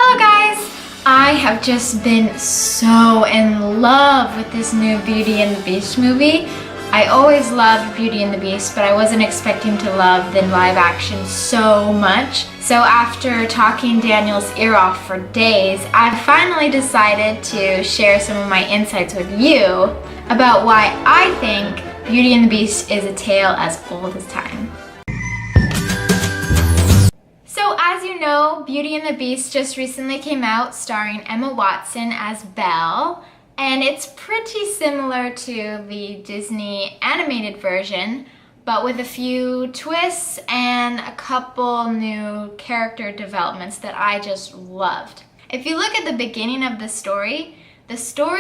Hello guys! I have just been so in love with this new Beauty and the Beast movie. I always loved Beauty and the Beast, but I wasn't expecting to love the live action so much. So after talking Daniel's ear off for days, I finally decided to share some of my insights with you about why I think Beauty and the Beast is a tale as old as time. So as you know, Beauty and the Beast just recently came out starring Emma Watson as Belle, and it's pretty similar to the Disney animated version, but with a few twists and a couple new character developments that I just loved. If you look at the beginning of the story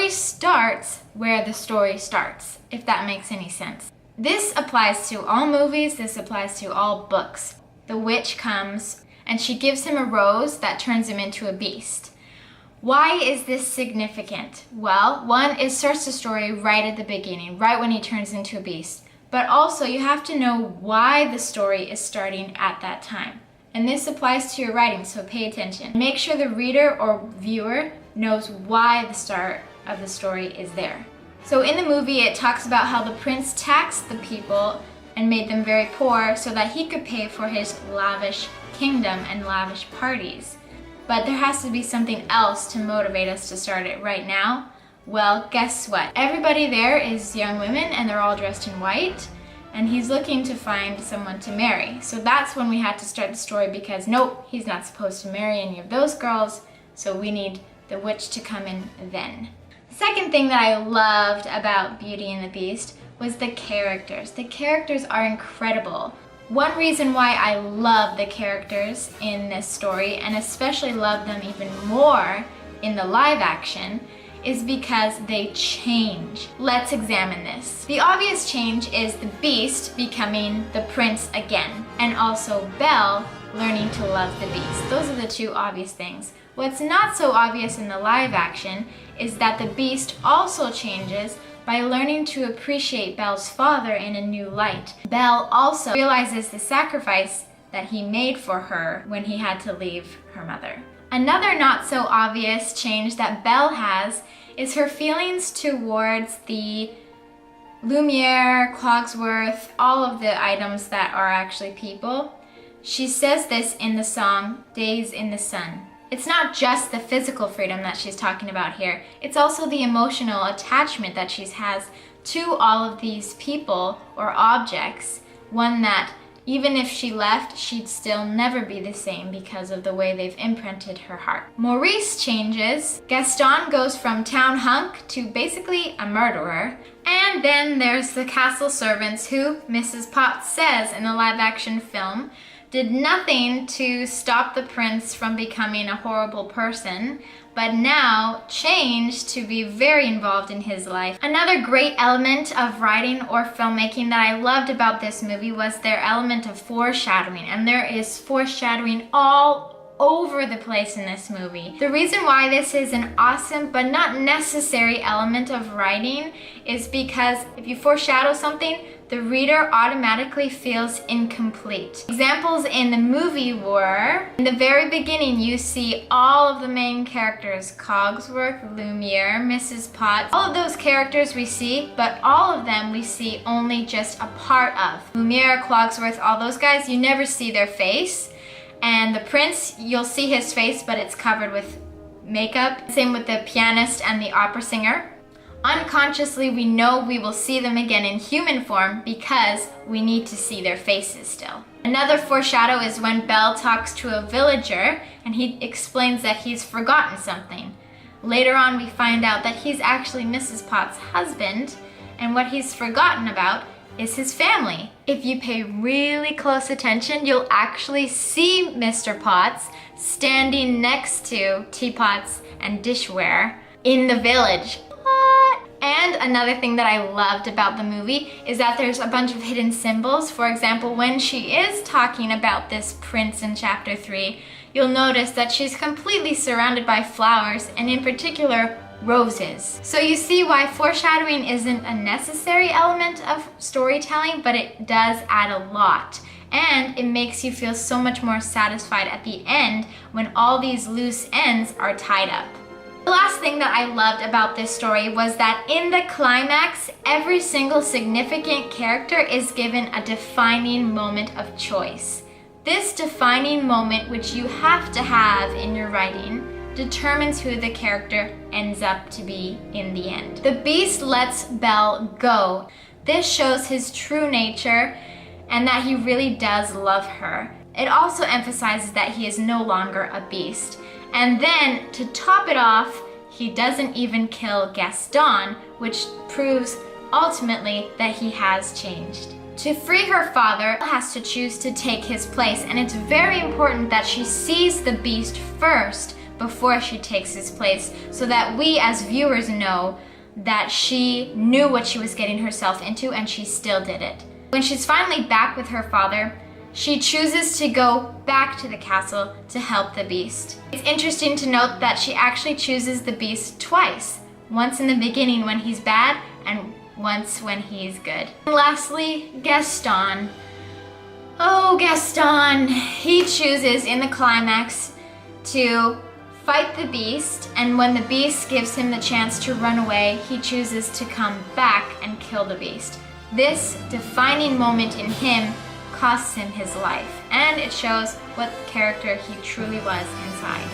starts where the story starts, if that makes any sense. This applies to all movies, this applies to all books. The witch comes and she gives him a rose that turns him into a beast. Why is this significant? Well, one, it starts the story right at the beginning, right when he turns into a beast. But also you have to know why the story is starting at that time. And this applies to your writing, so pay attention. Make sure the reader or viewer knows why the start of the story is there. So in the movie it talks about how the prince taxed the people and made them very poor so that he could pay for his lavish kingdom and lavish parties. But there has to be something else to motivate us to start it right now. Well, guess what? Everybody there is young women and they're all dressed in white, and he's looking to find someone to marry. So that's when we had to start the story, because nope, he's not supposed to marry any of those girls, so we need the witch to come in then. The second thing that I loved about Beauty and the Beast was the characters. The characters are incredible. One reason why I love the characters in this story, and especially love them even more in the live action, is because they change. Let's examine this. The obvious change is the Beast becoming the prince again, and also Belle learning to love the Beast. Those are the two obvious things. What's not so obvious in the live action is that the Beast also changes by learning to appreciate Belle's father in a new light. Belle also realizes the sacrifice that he made for her when he had to leave her mother. Another not so obvious change that Belle has is her feelings towards the Lumiere, Cogsworth, all of the items that are actually people. She says this in the song Days in the Sun. It's not just the physical freedom that she's talking about here, it's also the emotional attachment that she has to all of these people or objects, one that even if she left, she'd still never be the same because of the way they've imprinted her heart. Maurice changes. Gaston goes from town hunk to basically a murderer. And then there's the castle servants who, Mrs. Potts says in the live action film, did nothing to stop the prince from becoming a horrible person, but now changed to be very involved in his life. Another great element of writing or filmmaking that I loved about this movie was their element of foreshadowing, and there is foreshadowing all over the place in this movie. The reason why this is an awesome but not necessary element of writing is because if you foreshadow something, the reader automatically feels incomplete. Examples in the movie were, in the very beginning you see all of the main characters, Cogsworth, Lumiere, Mrs. Potts, all of those characters we see, but all of them we see only just a part of. Lumiere, Cogsworth, all those guys, you never see their face. And the prince, you'll see his face, but it's covered with makeup. Same with the pianist and the opera singer. Unconsciously, we know we will see them again in human form because we need to see their faces still. Another foreshadow is when Belle talks to a villager and he explains that he's forgotten something. Later on, we find out that he's actually Mrs. Potts' husband, and what he's forgotten about is his family. If you pay really close attention, you'll actually see Mr. Potts standing next to teapots and dishware in the village. And another thing that I loved about the movie is that there's a bunch of hidden symbols. For example, when she is talking about this prince in chapter 3, you'll notice that she's completely surrounded by flowers, and in particular, roses. So you see why foreshadowing isn't a necessary element of storytelling, but it does add a lot. And it makes you feel so much more satisfied at the end when all these loose ends are tied up. The last thing that I loved about this story was that in the climax, every single significant character is given a defining moment of choice. This defining moment, which you have to have in your writing, determines who the character ends up to be in the end. The Beast lets Belle go. This shows his true nature and that he really does love her. It also emphasizes that he is no longer a beast. And then, to top it off, he doesn't even kill Gaston, which proves ultimately that he has changed. To free her father, Belle has to choose to take his place, and it's very important that she sees the Beast first before she takes his place, so that we as viewers know that she knew what she was getting herself into and she still did it. When she's finally back with her father, she chooses to go back to the castle to help the Beast. It's interesting to note that she actually chooses the Beast twice. Once in the beginning when he's bad, and once when he's good. And lastly, Gaston. Oh, Gaston. He chooses in the climax to fight the Beast, and when the Beast gives him the chance to run away, he chooses to come back and kill the Beast. This defining moment in him costs him his life, and it shows what character he truly was inside.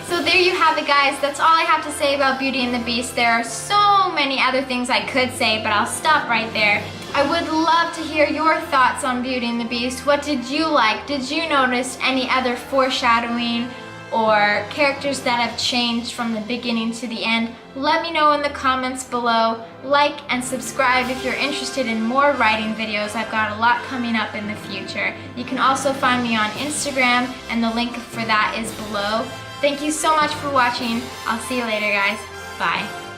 So there you have it, guys. That's all I have to say about Beauty and the Beast. There are so many other things I could say, but I'll stop right there. I would love to hear your thoughts on Beauty and the Beast. What did you like? Did you notice any other foreshadowing or characters that have changed from the beginning to the end? Let me know in the comments below. Like and subscribe if you're interested in more writing videos. I've got a lot coming up in the future. You can also find me on Instagram, and the link for that is below. Thank you so much for watching. I'll see you later, guys. Bye.